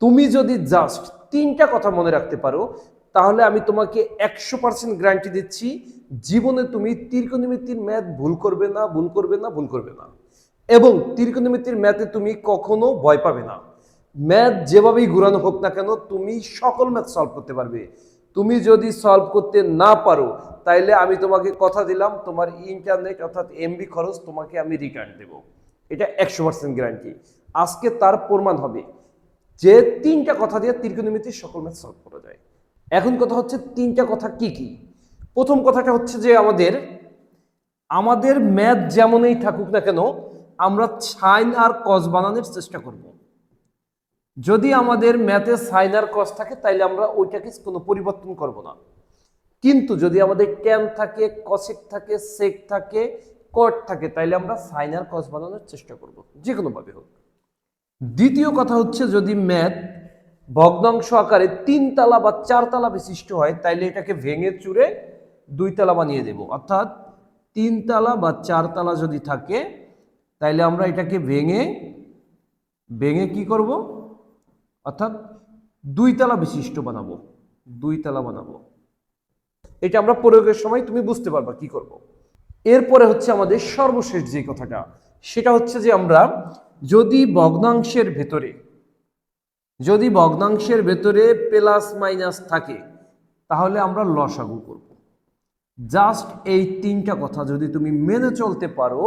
তুমি যদি জাস্ট তিনটা কথা মনে রাখতে পারো তাহলে আমি তোমাকে 100% গ্যারান্টি দিচ্ছি জীবনে তুমি ত্রিকোণমিতির ম্যাথ ভুল করবে না, ভুল করবে না, ভুল করবে না। এবং ত্রিকোণমিতির ম্যাথে তুমি কখনো ভয় পাবে না। ম্যাথ যেভাবেই ঘুরানো হোক না কেন তুমি সকল ম্যাথ সলভ করতে পারবে। তুমি যদি সলভ করতে না পারো তাইলে আমি তোমাকে কথা দিলাম তোমার ইন্টারনেট অর্থাৎ এমবি খরচ তোমাকে আমি রিটার্ন দেব। এটা 100% গ্যারান্টি। আজকে তার প্রমাণ হবে যে তিনটা কথা দিয়ে ত্রিকোণমিতির সকল ম্যাথ সলভ করা যায়। এখন কথা হচ্ছে তিনটা কথা কি কি। প্রথম কথাটা হচ্ছে যে আমাদের ম্যাথ যেমনই থাকুক না কেন আমরা সাইন আর কস বানানোর চেষ্টা করব। যদি আমাদের ম্যাথে সাইন আর কস থাকে তাইলে আমরা ওইটাকে কোনো পরিবর্তন করব না। কিন্তু যদি আমাদের ট্যান থাকে, কসেক থাকে, সেক থাকে, কট থাকে তাইলে আমরা সাইন আর কস বানানোর চেষ্টা করব, যে কোনোভাবে হোক। দ্বিতীয় কথা হচ্ছে যদি ম্যাথ ভগ্নাংশ আকারে 3 তালা বা 4 তালা বিশিষ্ট হয় তাইলে এটাকে ভেঙে চুরে 2 তালা বানিয়ে দেব। অর্থাৎ 3 তালা বা 4 তালা যদি থাকে তাইলে আমরা এটাকে ভেঙে ভেঙে কি করব, অর্থাৎ 2 তালা বিশিষ্ট বানাবো, 2 তালা বানাবো। এটা আমরা প্রয়োগের সময় তুমি বুঝতে পারবা কি করব। এরপরে হচ্ছে আমাদের সর্বশেষ যে কথাটা সেটা হচ্ছে যে আমরা যদি ভগ্নাংশের ভেতরে প্লাস মাইনাস থাকে তাহলে আমরা লসাগু করব। জাস্ট এই তিনটা কথা যদি তুমি মেনে চলতে পারো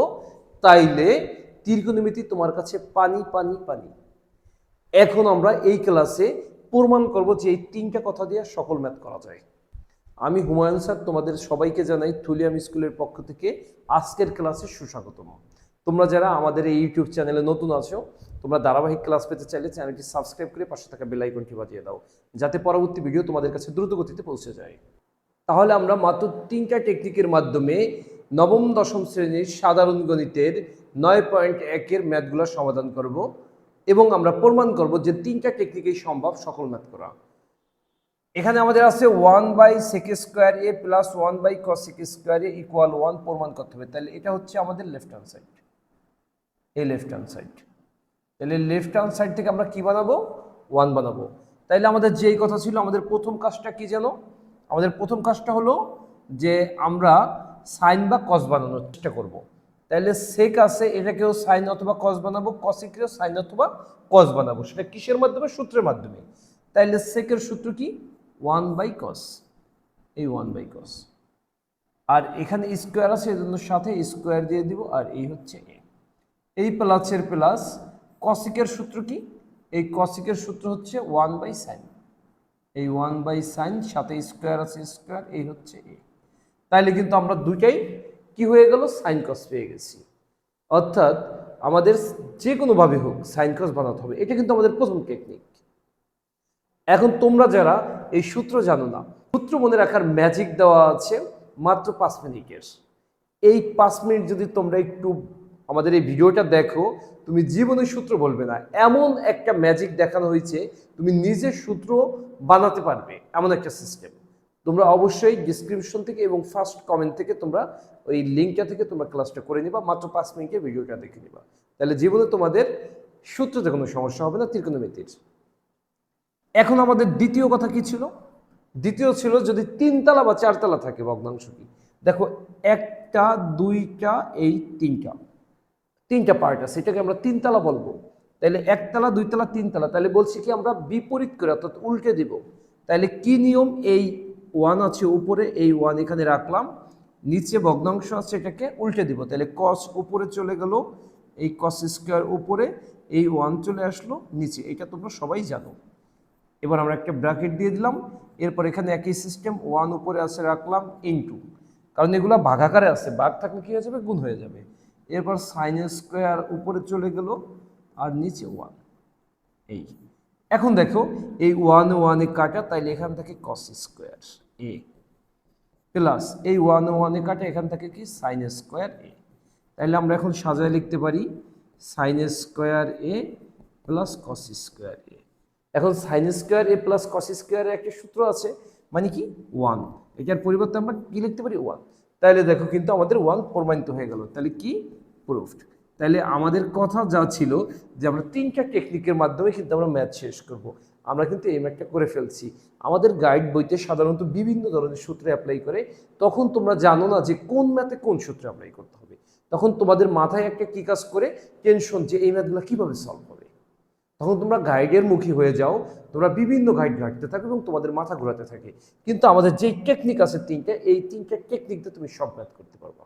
তাইলে ত্রিকোণমিতি তোমার কাছে পানি পানি পানি। এখন আমরা এই ক্লাসে প্রমাণ করব যে এই তিনটা কথা দিয়ে সকল ম্যাথ করা যায়। আমি হুমায়ুন স্যার তোমাদের সবাইকে জানাই থুলিয়াম স্কুলের পক্ষ থেকে আজকের ক্লাসে সুস্বাগতম। তোমরা যারা আমাদের এই ইউটিউব চ্যানেলে নতুন আছো তোমরা ধারাবাহিক ক্লাস পেতে চাইলে চ্যানেলটি সাবস্ক্রাইব করে পাশে থাকা বেল আইকনটি বাজিয়ে দাও যাতে পরবর্তী ভিডিও তোমাদের কাছে দ্রুত গতিতে পৌঁছে যায়। তাহলে আমরা মাত্র 3টা টেকনিকের মাধ্যমে নবম দশম শ্রেণীর সাধারণ গণিতের 9.1 ম্যাথগুলো সমাধান করব এবং আমরা প্রমাণ করব যে 3টা টেকনিকেই সম্ভব সকল ম্যাথ করা। এখানে আমাদের আছে 1/sec² প্লাস 1/cos² ইকুয়াল 1 প্রমাণ করতে হবে। তাহলে এটা হচ্ছে আমাদের লেফট হ্যান্ড সাইড, এই লেফট হ্যান্ড সাইড। তাহলে লেফট হ্যান্ড সাইড থেকে আমরা কি বানাবো, 1 বানাবো। তাইলে আমাদের যেই কথা ছিল আমাদের প্রথম কাজটা কি জানো, আমাদের প্রথম কাজটা হলো যে আমরা সাইন বা কস বানানোর চেষ্টা করব। তাইলে সেক আছে এটাকেও সাইন অথবা কস বানাবো, কসেকেও সাইন অথবা কস বানাবো। সেটা কিসের মাধ্যমে, সূত্রের মাধ্যমে। তাইলে সেকের সূত্র কি, 1/cos, এই 1/cos। আর এখানে স্কোয়ার আছে এজন্য সাথে স্কোয়ার দিয়ে দিব আর এই হচ্ছে এই প্লাসের প্লাস। কসিকের সূত্র কি, এই কসিকের সূত্র হচ্ছে 1/sin, এই 1/sin সাথে স্কোয়ার আছে স্কোয়ার, এই হচ্ছে তাইলে কিন্তু আমরা দুইটাই কি হয়ে গেল, সাইন কস পেয়ে গেছি। অর্থাৎ আমাদের যে কোনোভাবে হোক সাইন কস বানাতে হবে। এটা কিন্তু আমাদের প্রথম টেকনিক। এখন তোমরা যারা এই সূত্র জানো না, সূত্র মনে রাখার ম্যাজিক দেওয়া আছে মাত্র 5 মিনিটের। এই 5 মিনিট যদি তোমরা একটু আমাদের এই ভিডিওটা দেখো তুমি জীবনে সূত্র বলবে না। এমন একটা ম্যাজিক দেখানো হয়েছে তুমি নিজের সূত্র বানাতে পারবে, এমন একটা সিস্টেম। তোমরা অবশ্যই ডিসক্রিপশন থেকে এবং ফার্স্ট কমেন্ট থেকে তোমরা ওই লিঙ্কটা থেকে তোমরা ক্লাসটা করে নিবা, মাত্র 5 মিনিটে ভিডিওটা দেখে নিবা। তাহলে জীবনে তোমাদের সূত্রতে কোনো সমস্যা হবে না ত্রিকোণমিতির। এখন আমাদের দ্বিতীয় কথা কি ছিল, দ্বিতীয় ছিল যদি 3 তালা বা 4 তালা থাকে ভগ্নাংশ কি। দেখো 1টা 2টা এই 3টা পার্ট আছে, এটাকে আমরা 3 তালা বলবো। তাহলে 1 তালা 2 তালা 3 তালা, তাহলে বলছি কি আমরা বিপরীত করে অর্থাৎ উল্টে দিব। তাহলে কি নিয়ম, এই 1 আছে উপরে, এই 1 এখানে রাখলাম, নিচে ভগ্নাংশ আছে এটাকে উল্টে দিব। তাহলে cos উপরে চলে গেল, এই cos² উপরে, এই 1 চলে আসলো নিচে, এটা তোমরা সবাই জানো। এবার আমরা একটা ব্র্যাকেট দিয়ে দিলাম, এরপর এখানে একই সিস্টেম 1 উপরে আছে রাখলাম ইনটু, কারণ এগুলো ভাগাকারে আছে, ভাগ থাকলে কি হয়ে যাবে, গুণ হয়ে যাবে। এরপর sin² উপরে চলে গেল আর নিচে 1, এই। এখন দেখো এই 1 1 কাটা, তাইলে এখান থেকে cos² a প্লাস এই 1 1 কাটা, এখান থেকে কি sin² a। তাইলে আমরা এখন সাজায় লিখতে পারি sin² a plus cos² a। এখন sin² a প্লাস cos² এর একটা সূত্র আছে, মানে কি 1, এটার পরিবর্তে আমরা কি লিখতে পারি 1। তাহলে দেখো কিন্তু আমাদের 1 প্রমাণিত হয়ে গেল। তাহলে কি, প্রুফড। তাহলে আমাদের কথা যা ছিল যে আমরা 3টা টেকনিকের মাধ্যমে কিন্তু আমরা ম্যাথ শেষ করব। আমরা কিন্তু এই ম্যাথটা করে ফেলছি। আমাদের গাইড বইতে সাধারণত বিভিন্ন ধরনের সূত্র অ্যাপ্লাই করে, তখন তোমরা জানো না যে কোন ম্যাথে কোন সূত্র অ্যাপ্লাই করতে হবে। তখন তোমাদের মাথায় একটা কি কাজ করে, টেনশন, যে এই ম্যাথগুলো কীভাবে সলভ হবে। তখন তোমরা গাইডের মুখী হয়ে যাও, তোমরা বিভিন্ন গাইড ঘাঁটতে থাকো এবং তোমাদের মাথা ঘোরাতে থাকে। কিন্তু আমাদের যেই টেকনিক আছে 3টা, এই 3টা টেকনিক দিয়ে তুমি সব ম্যাথ করতে পারবা।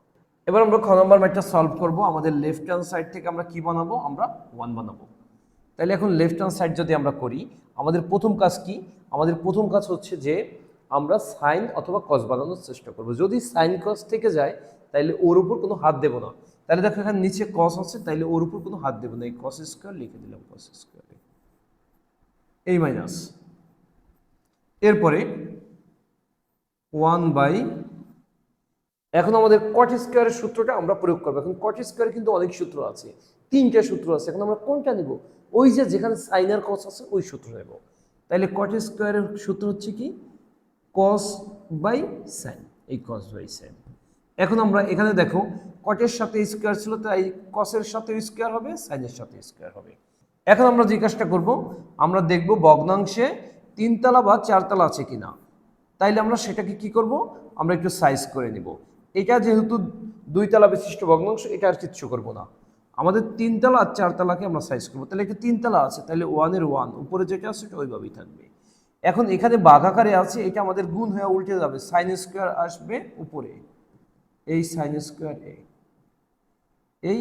এবার আমরা খ নম্বর ম্যাথটা সলভ করব। আমাদের লেফট হ্যান্ড সাইড থেকে আমরা কি বানাবো, আমরা 1 বানাবো। তাহলে এখন লেফট হ্যান্ড সাইড যদি আমরা করি, আমাদের প্রথম কাজ কি, আমাদের প্রথম কাজ হচ্ছে যে আমরা সাইন অথবা কস বানানোর চেষ্টা করব। যদি সাইন কস থেকে যায় তাহলে ওর উপর কোনো হাত দেব না। তাহলে দেখো এখানে নিচে কস আছে, তাইলে ওর উপর কোনো হাত দেব না, এই কস স্কয়ার লিখে দিলাম, কস স্কয়ার এই মাইনাস, এরপরে 1 বাই, এখন আমাদের কট স্কয়ারের সূত্রটা আমরা প্রয়োগ করবো। এখন কট স্কয়ারে কিন্তু অনেক সূত্র আছে, 3টা সূত্র আছে। এখন আমরা কোনটা নিব, ওই যে যেখানে সাইন আর কস আছে ওই সূত্র নেব। তাহলে কট স্কয়ারের সূত্র হচ্ছে কি, কস বাই সাইন, এই কস বাই সাইন। এখন আমরা এখানে দেখো কটের সাথে স্কয়ার ছিল, তাই কসের সাথে স্কয়ার হবে, সাইনের সাথে স্কয়ার হবে। এখন আমরা যে কাজটা করব, আমরা দেখব ভগ্নাংশে 3 তলা বা 4 তলা আছে কিনা। তাইলে আমরা সেটাকে কি করব, আমরা একটু সাইজ করে নিব। এটা যেহেতু 2 তলা বিশিষ্ট ভগ্নাংশ, এটা আর কিচ্ছু করব না। আমাদের 3 তলা আর 4 তলাকে আমরা সাইজ করব। তাহলে এটা 3 তলা আছে, তাহলে 1 এর 1 উপরে যেটা আছে সেটা ওইভাবেই থাকবে। এখন এখানে ভাগাকারে আছে, এটা আমাদের গুণ হয়ে উল্টে যাবে, সাইন স্কয়ার আসবে উপরে, এই সাইন স্কয়ার এ, এই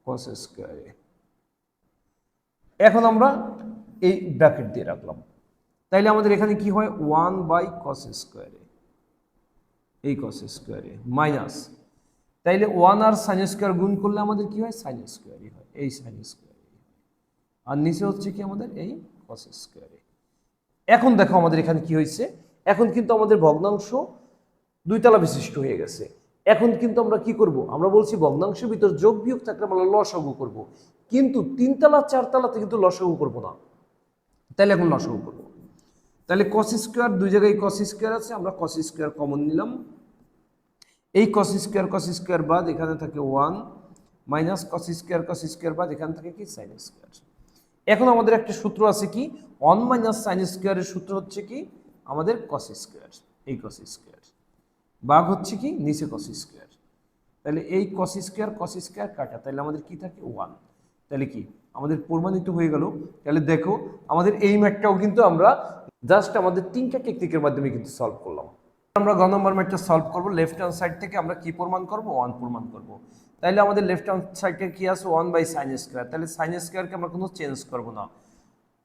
কস স্কয়ার এ। এখন আমরা এই ব্র্যাকেট দিয়ে রাখলাম। তাইলে আমাদের এখানে কি হয়, 1 বাই কস স্কয়ারে, এই কস স্কয়ারে মাইনাস, তাইলে 1 আর সাইন স্কয়ার গুণ করলে আমাদের কি হয়, সাইন স্কয়ারই হয়, এই সাইন স্কয়ারই। আর নিচে হচ্ছে কি আমাদের এই কস স্কয়ারে। এখন দেখো আমাদের এখানে কি হয়েছে, এখন কিন্তু আমাদের ভগ্নাংশ 2 তলা বিশিষ্ট হয়ে গেছে। এখন কিন্তু আমরা কি করব, আমরা বলছি ভগ্নাংশের ভিতর যোগ বিয়োগ থাকলে আমরা লসাগু করব, কিন্তু 3 তলা 4 তলাতে কিন্তু লসাগু করব না। তাহলে এখন লসাগু করব। তাহলে কস স্কয়ার, 2 জায়গায় কস স্কয়ার আছে, আমরা কস স্কয়ার কমন নিলাম। এই কস স্কয়ার বাদ এখানে থাকে 1 মাইনাস কস স্কয়ার বাদ এখানে থাকে কি, সাইন স্কয়ার। এখন আমাদের একটা সূত্র আছে কি, 1 মাইনাস সাইন স্কয়ারের সূত্র হচ্ছে কি আমাদের কস স্কয়ার, এই কস স্কয়ার ভাগ হচ্ছে কি নিচে কস স্কয়ার। তাহলে এই কস স্কয়ার কাটা, তাহলে আমাদের কি থাকে 1। তাহলে কি আমাদের প্রমাণিত হয়ে গেল। তাহলে দেখো আমাদের এই ম্যাথটাও কিন্তু আমরা জাস্ট আমাদের 3টা টেকনিকের মাধ্যমে কিন্তু সলভ করলাম। আমরা গ নম্বর ম্যাথটা সলভ করব। লেফট হ্যান্ড সাইড থেকে আমরা কি প্রমাণ করব, 1 প্রমাণ করব। তাহলে আমাদের লেফট হ্যান্ড সাইডে কি আছে, 1 বাই সাইন স্কয়ার। তাহলে সাইন স্কয়ারকে আমরা কোনো চেঞ্জ করব না।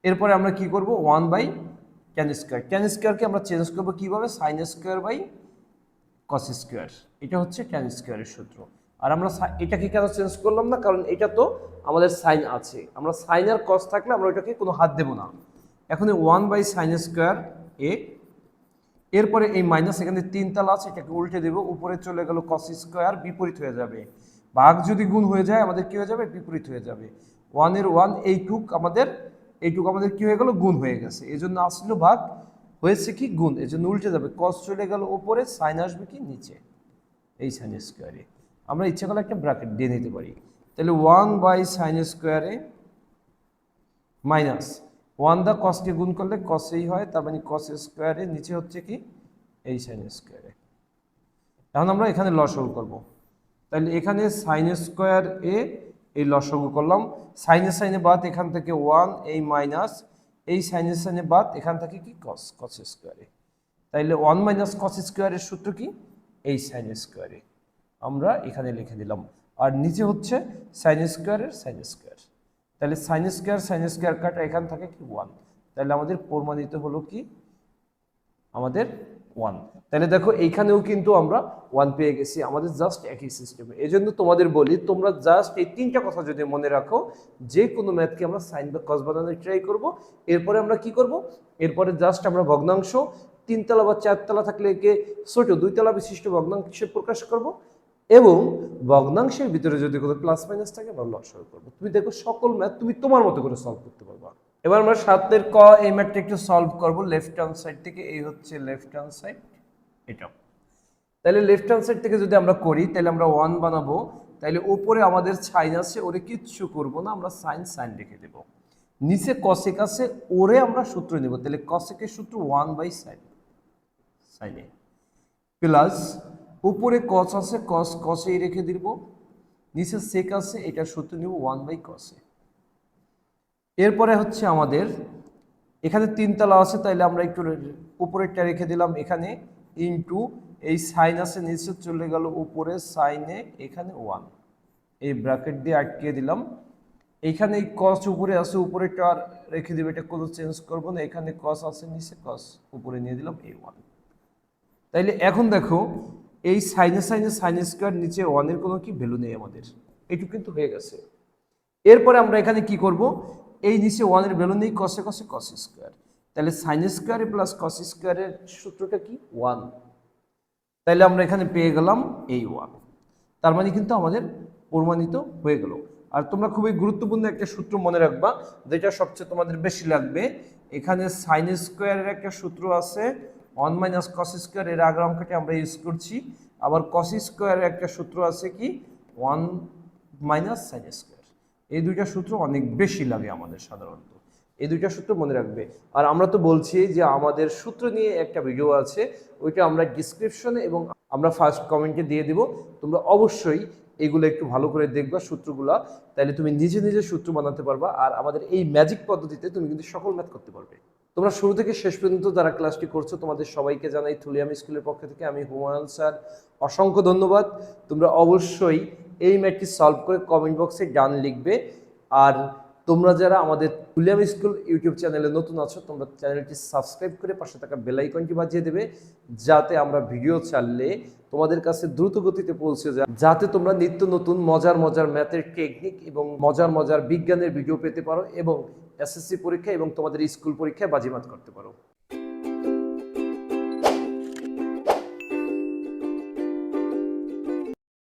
এরপরে আমরা কি করব, 1 বাই ট্যান স্কয়ার। ট্যান স্কয়ারকে আমরা চেঞ্জ করব কিভাবে, sine square by cos square. এটা হচ্ছে ট্যান স্কয়ারের সূত্র। আর আমরা এটাকে কেন চেঞ্জ করলাম না, কারণ এটা তো আমাদের সাইন আছে, আমরা সাইন আর কস থাকলে আমরা ওইটাকে কোনো হাত দেব না। এখন 1 বাই সাইন স্কয়ার এ, এরপরে এই মাইনাস এখানে 3 তলা আছে, এটাকে উল্টে দেব, উপরে চলে গেল কস স্কয়ার, বিপরীত হয়ে যাবে। ভাগ যদি গুণ হয়ে যায় আমাদের কি হয়ে যাবে, বিপরীত হয়ে যাবে। 1 এর 1, এইটুক আমাদের কি হয়ে গেল, গুণ হয়ে গেছে। এই জন্য আসলো ভাগ, হয়েছে কি গুণ, এই জন্য উল্টে যাবে, কস চলে গেল উপরে, সাইন আসবে কি নিচে, এই সাইন স্কয়ারে। আমরা ইচ্ছা করলে একটা ব্র্যাকেট দিয়ে নিতে পারি। তাহলে 1 বাই সাইন স্কয়ারে মাইনাস 1 দা কসকে গুণ করলে কসেই হয়, তার মানে কস স্কয়ারে নিচে হচ্ছে কি এই সাইন স্কয়ারে। এখন আমরা এখানে লসাগু করব। তাহলে এখানে সাইন স্কয়ার এ, এই লসাগু করলাম, সাইনে বাদ এখান থেকে 1, এই মাইনাস এই সাইনে বাদ এখান থেকে কি কস স্কয়ারে। তাইলে 1 মাইনাস কস স্কয়ারের সূত্র কি, এই সাইন স্কয়ারে আমরা এখানে লিখে দিলাম। আর নিচে হচ্ছে সাইন স্কয়ারের সাইন স্কয়ার। তাহলে সাইন স্কয়ার কাটা, এখান থাকে কি 1। তাহলে আমাদের প্রমাণিত হলো কি আমাদের 1। তাহলে দেখো এইখানেও কিন্তু আমরা 1 পেয়ে গেছি, আমাদের জাস্ট একই সিস্টেমে। এই জন্য তোমাদের বলি, তোমরা জাস্ট এই 3টা কথা যদি মনে রাখো, যে কোনো ম্যাথকে আমরা সাইন বা কস বানানোর ট্রাই করব। এরপরে আমরা কি করব, এরপরে জাস্ট আমরা ভগ্নাংশ 3 তলা বা 4 তলা থাকলে একে ছোট 2 তলা বিশিষ্ট ভগ্নাংশে প্রকাশ করব, এবং ভগ্নাংশের ভিতরে যদি কোনো প্লাস মাইনাস থাকে আমরা লসাগু করব। তুমি দেখো সকল ম্যাথ তুমি তোমার মতো করে সলভ করতে পারবা। এবার আমরা 7 এর ক, এই ম্যাথটা একটু সলভ করব। লেফট হ্যান্ড সাইড থেকে, এই হচ্ছে লেফট হ্যান্ড সাইড, এটা। তাহলে লেফট হ্যান্ড সাইড থেকে যদি আমরা করি, তাহলে আমরা 1 বানাবো। তাইলে উপরে আমাদের সাইন আছে, ওরে কিচ্ছু করব না, আমরা সাইন সাইন রেখে দেব। নিচে কসেক আছে, ওরে আমরা সূত্র নেব, তাহলে কসেকের সূত্র 1/sin সাইনে প্লাস উপরে কস আছে, কস কসেই রেখে দিব, নিচে সেক আছে, এটার সূত্র নিব 1/cos। এরপরে হচ্ছে আমাদের এখানে 3 তলা আছে, তাইলে আমরা একটু উপরেরটা রেখে দিলাম এখানে, ইনটু এই সাইন আছে নিচে চলে গেল উপরে সাইনে, এখানে 1, এই ব্র্যাকেট দিয়ে আটকে দিলাম। এইখানে এই কস উপরে আছে, উপরেরটা আর রেখে দিব, এটা কোনো চেঞ্জ করব না। এখানে কস আছে, নিচে কস, উপরে নিয়ে দিলাম এই 1। তাইলে এখন দেখো এই সাইনে সাইনে সাইন স্কোয়ার, নিচে 1 এর কোনো কি ভ্যালু নেই আমাদের, এইটুকু কিন্তু হয়ে গেছে। এরপরে আমরা এখানে কি করব, এই নিচে 1 এর ভ্যালু নেই, কসে কসে কস স্কোয়ার, তাহলে সাইন স্কোয়ার প্লাস কস স্কোয়ারের সূত্রটা কি 1। তাইলে আমরা এখানে পেয়ে গেলাম এই 1। তার মানে কিন্তু আমাদের প্রমাণিত হয়ে গেল। আর তোমরা খুবই গুরুত্বপূর্ণ একটা সূত্র মনে রাখবা, যেটা সবচেয়ে তোমাদের বেশি লাগবে। এখানে সাইন স্কোয়ারের একটা সূত্র আছে 1 - cos স্কোয়ার, এর আগের অঙ্কটি আমরা ইউজ করছি। আবার কস স্কোয়ারের একটা সূত্র আছে কি 1 - sin স্কোয়ার। এই দুইটা সূত্র অনেক বেশি লাগে আমাদের সাধারণত, এই দুইটা সূত্র মনে রাখবে। আর আমরা তো বলছি যে আমাদের সূত্র নিয়ে একটা ভিডিও আছে, ওইটা আমরা ডিসক্রিপশনে এবং আমরা ফার্স্ট কমেন্টে দিয়ে দিব। তোমরা অবশ্যই এগুলো একটু ভালো করে দেখবা সূত্রগুলা, তাহলে তুমি নিজে নিজে সূত্র বানাতে পারবা। আর আমাদের এই ম্যাজিক পদ্ধতিতে তুমি কিন্তু সকল ম্যাথ করতে পারবে। তোমরা শুরু থেকে শেষ পর্যন্ত যারা ক্লাসটি করছো, তোমাদের সবাইকে জানাই থুলিয়াম স্কুলের পক্ষ থেকে আমি হুমায়ুন স্যার অসংখ্য ধন্যবাদ। তোমরা অবশ্যই এই ম্যাথটি সলভ করে কমেন্ট বক্সে ডান লিখবে। আর তোমরা যারা আমাদের থুলিয়াম স্কুল ইউটিউব চ্যানেলে নতুন আছো, তোমরা চ্যানেলটি সাবস্ক্রাইব করে পাশে থাকা বেল আইকনটি বাজিয়ে দেবে, যাতে আমরা ভিডিও ছাড়লে তোমাদের কাছে দ্রুত গতিতে পৌঁছে যায়, যাতে তোমরা নিত্য নতুন মজার মজার ম্যাথের টেকনিক এবং মজার মজার বিজ্ঞানের ভিডিও পেতে পারো এবং এসএসসি পরীক্ষা এবং তোমাদের স্কুল পরীক্ষায় বাজিমাত করতে পারো।